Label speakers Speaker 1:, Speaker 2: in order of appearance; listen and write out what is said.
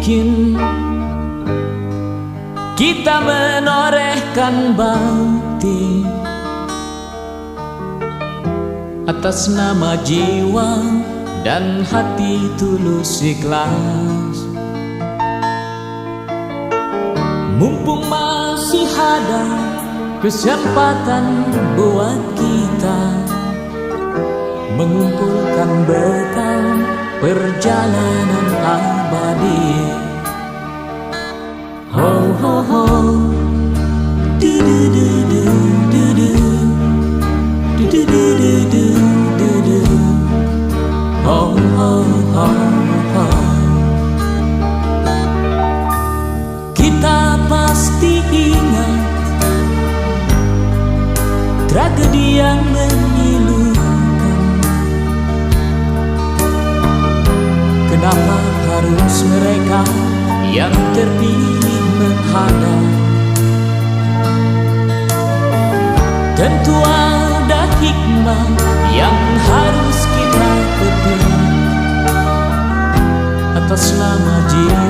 Speaker 1: mungkin kita menorehkan bakti atas nama jiwa dan hati tulus ikhlas. Mumpung masih ada kesempatan buat kita mengumpulkan bekal perjalanan abadi. Ho ho ho, du du du du du du, du du du du du du du, ho ho ho ho. Kita pasti ingat tragedi yang memilukan. Kenapa harus mereka yang terpilih menghadap? Tentu ada hikmah yang harus kita petik atas nama jiwa